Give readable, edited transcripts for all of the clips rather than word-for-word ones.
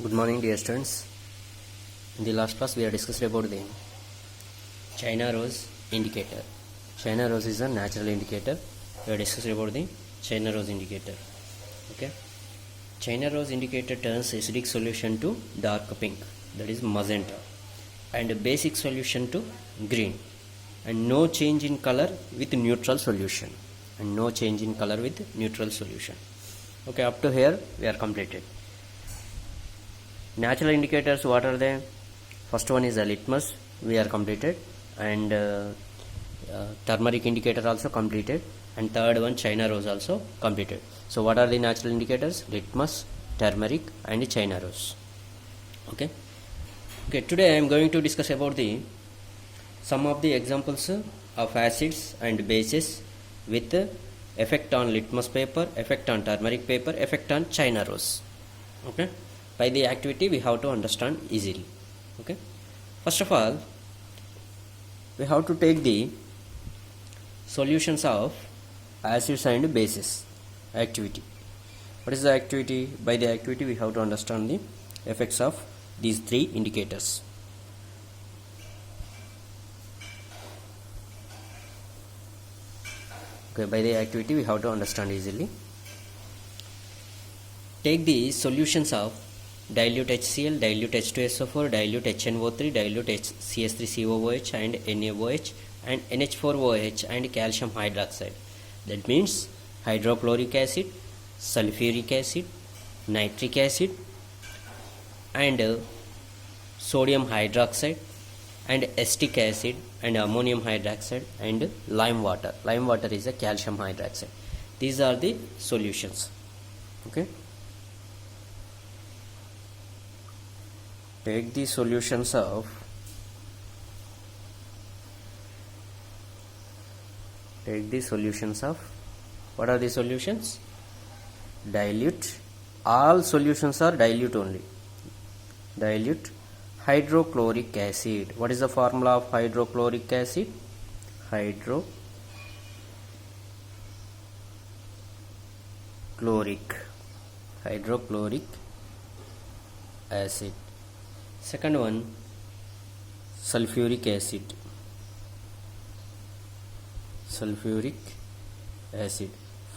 Good morning, dear students. In the last class, we are discussed about the China rose indicator. China rose is a natural indicator. We are discussed about the China rose indicator. Okay. China rose indicator turns acidic solution to dark pink, that is magenta, and basic solution to green, and no change in color with neutral solution. Okay, up to here we are completed. Natural indicators, what are they? First one is a litmus, we are completed, and turmeric indicator also completed, and third one China rose also completed. So what are the natural indicators? Litmus, turmeric, and China rose. Okay, today I am going to discuss about some of the examples of acids and bases with effect on litmus paper, effect on turmeric paper, effect on China rose. Okay, by the activity we have to understand easily. Okay, first of all, we have to take the solutions of acids and bases activity. What is the activity? By the activity we have to understand the effects of these three indicators. Okay, by the activity we have to understand easily. Take the solutions of dilute HCl, dilute H2SO4, dilute HNO3, dilute CS3COOH and NaOH and NH4OH and calcium hydroxide. That means hydrochloric acid, sulfuric acid, nitric acid and sodium hydroxide and acetic acid and ammonium hydroxide and lime water. Lime water is a calcium hydroxide. These are the solutions. Okay, take the solutions of what are the solutions? Dilute. All solutions are dilute only. Dilute hydrochloric acid. What is the formula of hydrochloric acid? Hydrochloric acid. Second one, sulfuric acid.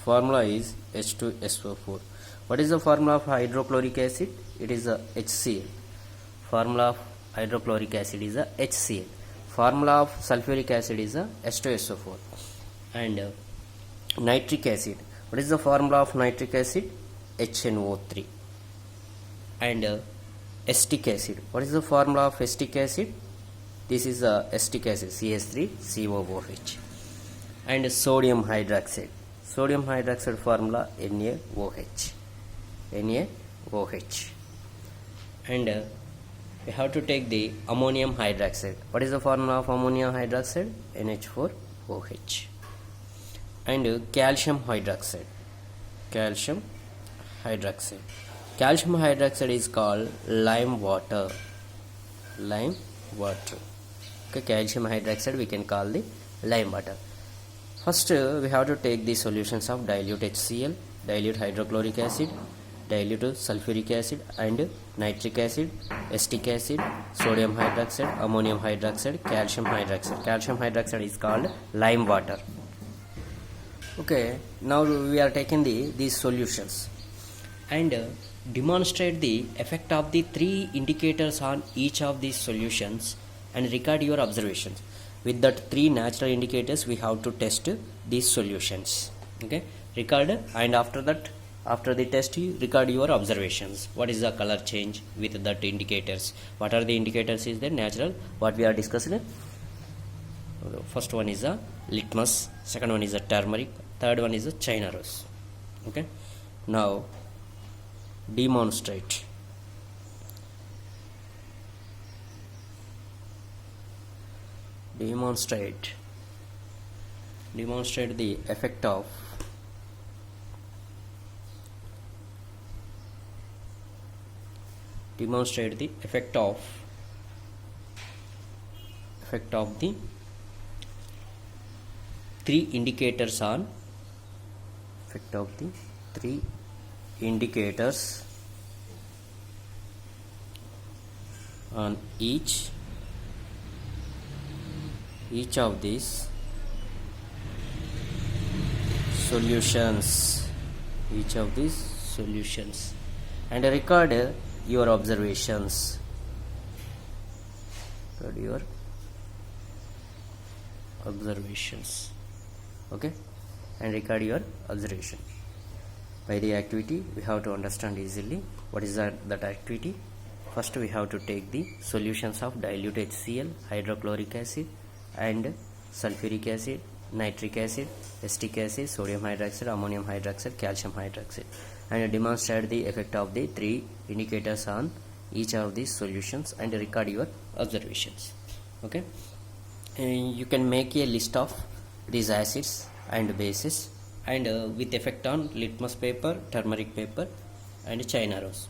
Formula is H2SO4. What is the formula of hydrochloric acid? It is a HCl. Formula of hydrochloric acid is a HCl. Formula of sulfuric acid is a H2SO4. And nitric acid. What is the formula of nitric acid? HNO3. And acetic acid. What is the formula of acetic acid? This is a acetic acid, CS3COOH. And sodium hydroxide. Sodium hydroxide formula NaOH. And we have to take the ammonium hydroxide. What is the formula of ammonium hydroxide? NH4OH. And calcium hydroxide. Calcium hydroxide is called lime water. Okay, calcium hydroxide we can call the lime water. First, we have to take the solutions of dilute HCl, dilute hydrochloric acid, dilute sulfuric acid and nitric acid, acetic acid, sodium hydroxide, ammonium hydroxide, calcium hydroxide. Calcium hydroxide is called lime water. Okay, now we are taking these solutions and demonstrate the effect of the three indicators on each of these solutions and record your observations. With that three natural indicators we have to test these solutions. Okay, record, and after the test you record your observations. What is the color change with that indicators? What are the indicators is the natural what we are discussing? First one is a litmus, second one is a turmeric, third one is a China rose. Okay, now demonstrate the effect of the three indicators on on each of these solutions, and record your observations. Okay, and record your observation. By the activity, we have to understand easily what is that activity. First, we have to take the solutions of dilute HCl, hydrochloric acid, and sulfuric acid, nitric acid, acetic acid, sodium hydroxide, ammonium hydroxide, calcium hydroxide, and demonstrate the effect of the three indicators on each of these solutions and record your observations. Okay, and you can make a list of these acids and bases, and with effect on litmus paper, turmeric paper, and China rose.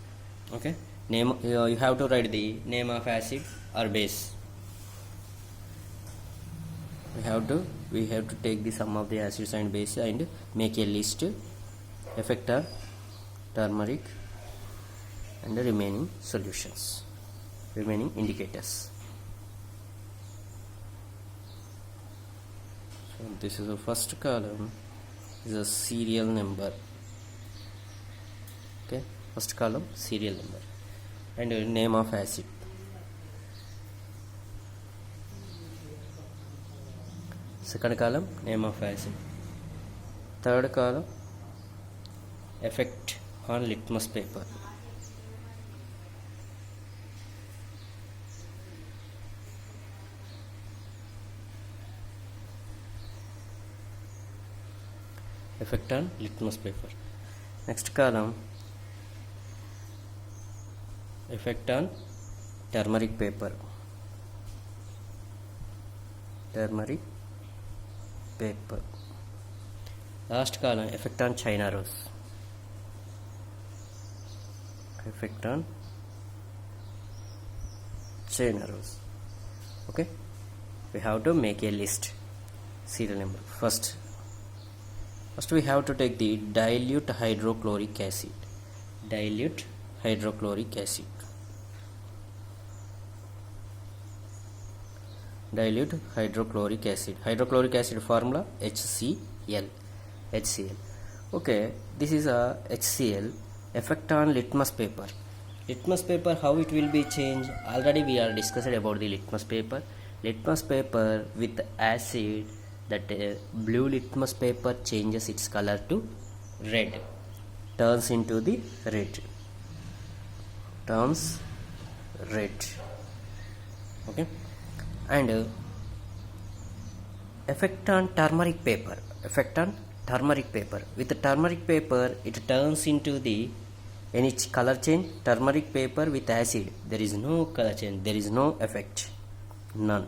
Okay, name you have to write the name of acid or base. We have to take the sum of the acids and base and make a list. Effect on turmeric and the remaining solutions, remaining indicators. So this is the first column is a serial number. Okay, first column serial number and name of acid. Second column name of acid. Third column effect on litmus paper. Effect on litmus paper. Next column effect on turmeric paper. Last column effect on China rose. Okay, we have to make a list. Serial number. First we have to take the dilute hydrochloric acid. Hydrochloric acid formula HCl. Okay, this is a HCl. Effect on litmus paper. How it will be changed? Already we are discussed about the litmus paper with acid. That blue litmus paper changes its color to red, turns into the red. Okay, and effect on turmeric paper. With the turmeric paper, it turns into the any color change. Turmeric paper with acid, there is no color change, there is no effect, none.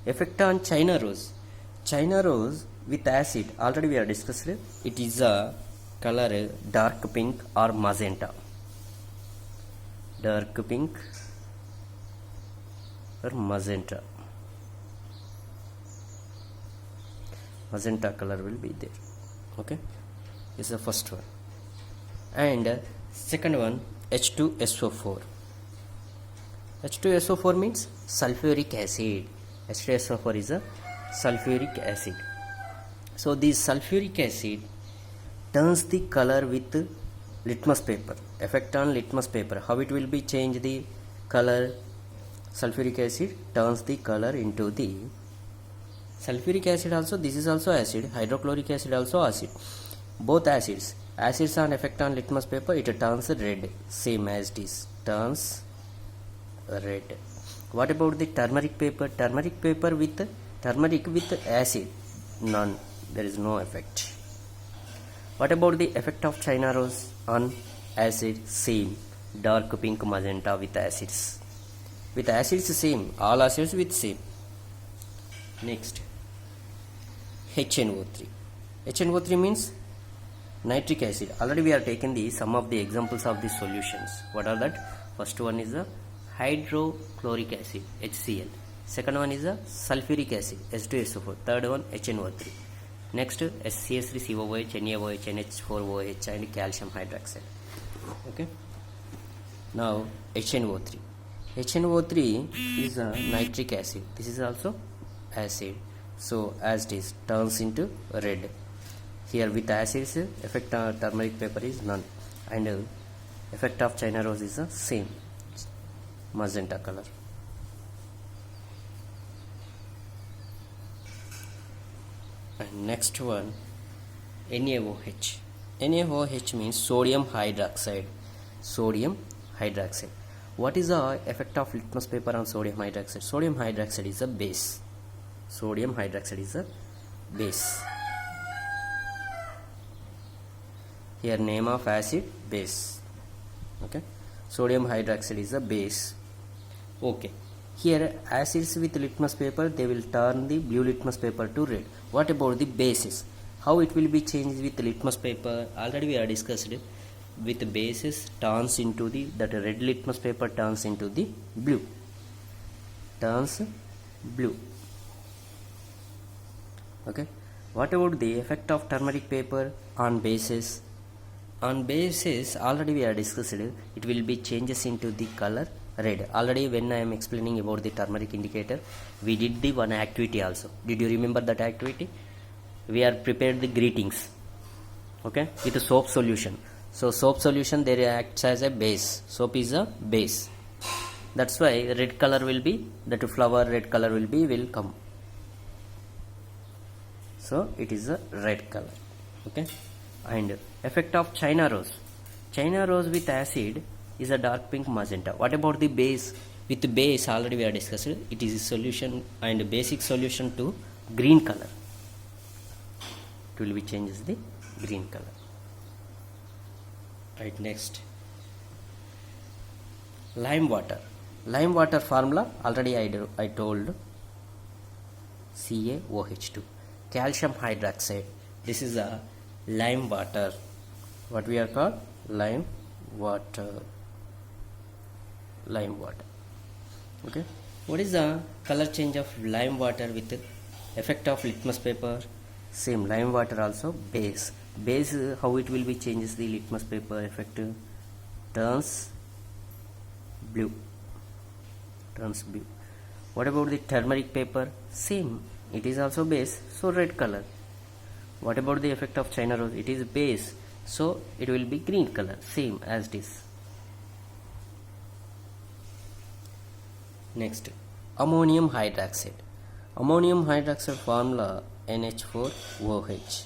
Effect on China rose with acid, already we are discussed. It is a color dark pink or magenta. Magenta color will be there. Okay, this is the first one. And second one, H2SO4. H2SO4 means sulfuric acid. H2SO4 is a sulfuric acid. So this sulfuric acid turns the color with litmus paper. Effect on litmus paper. How it will be change the color? Sulfuric acid turns the color into the sulfuric acid also. This is also acid. Hydrochloric acid also acid. Both acids on effect on litmus paper, it turns red, same as it is, turns red. What about the turmeric paper? Turmeric with acid, none, there is no effect. What about the effect of China rose on acid? Same, dark pink magenta with acids. Same, all acids with same. Next, HNO3. HNO3 means nitric acid. Already we are taken the some of the examples of the solutions. What are that? First one is a hydrochloric acid, HCl. Second one is a sulfuric acid, H2SO4. Third one, HNO3. Next, SCS3COOH, NaOH, NH4OH, and calcium hydroxide. Okay. Now HNO3. HNO3 is a nitric acid. This is also acid. So as it is turns into red. Here with acids, effect on turmeric paper is none, and effect of China rose is the same, magenta color. And next one, NaOH. NaOH means sodium hydroxide. Sodium hydroxide. What is the effect of litmus paper on sodium hydroxide? Sodium hydroxide is a base. Sodium hydroxide is a base. Here name of acid, base. Okay. Sodium hydroxide is a base. Okay. Here acids with litmus paper, they will turn the blue litmus paper to red. What about the bases? How it will be changed with litmus paper? Already we are discussed. With the bases turns into the, that red litmus paper turns into the blue. Turns blue. Okay. What about the effect of turmeric paper on bases? On bases, already we are discussed, it will be changes into the color red. Already when I am explaining about the turmeric indicator, we did the one activity also. Did you remember that activity? We are prepared the greetings, okay, with a soap solution. So soap solution there acts as a base. Soap is a base. That's why red color will be, that flower red color will come. So it is a red color. Okay. And effect of China rose. China rose with acid is a dark pink magenta. What about the base? With the base already we are discussed. It is a solution and basic solution to green color. It will be changes the green color. Right, next. Lime water. Lime water formula already I told. CaOH2. Calcium hydroxide. This is a lime water. What we are called? Lime water. Lime water. Okay. What is the color change of lime water with the effect of litmus paper? Same, lime water also base. Base, how it will be changes the litmus paper effect? Turns blue. Turns blue. What about the turmeric paper? Same, it is also base, so red color. What about the effect of China rose? It is base, so it will be green color, same as this. Next, ammonium hydroxide. Ammonium hydroxide formula NH4OH.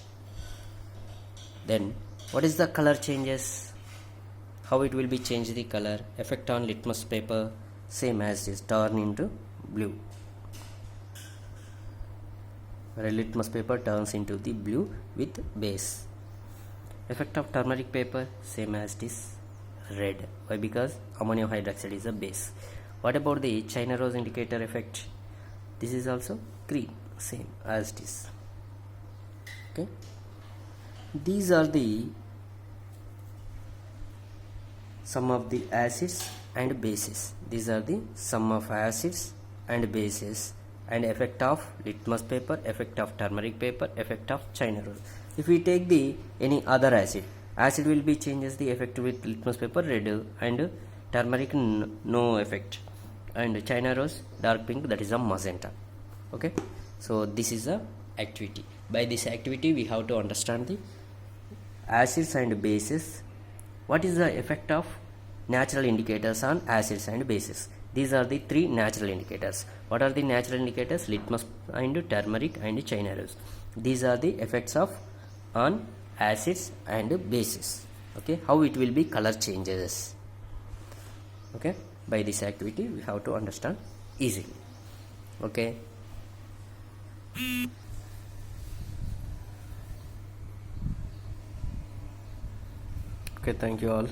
Then what is the color changes? How it will be change the color? Effect on litmus paper, same as this, turn into blue. Red litmus paper turns into the blue with base. Effect of turmeric paper, same as this, red. Why? Because ammonium hydroxide is a base. What about the China rose indicator effect? This is also green, same as this. Okay. These are the sum of the acids and bases. These are the sum of acids and bases, and effect of litmus paper, effect of turmeric paper, effect of China rose. If we take the any other acid will be changes the effect with litmus paper red, and turmeric no effect, and China rose dark pink, that is a magenta. Okay, so this is a activity. By this activity we have to understand the acids and bases. What is the effect of natural indicators on acids and bases? These are the three natural indicators. What are the natural indicators? Litmus and turmeric and China rose. These are the effects of on acids and bases. Okay, how it will be color changes. Okay, by this activity we have to understand easily. Okay. Okay, thank you all.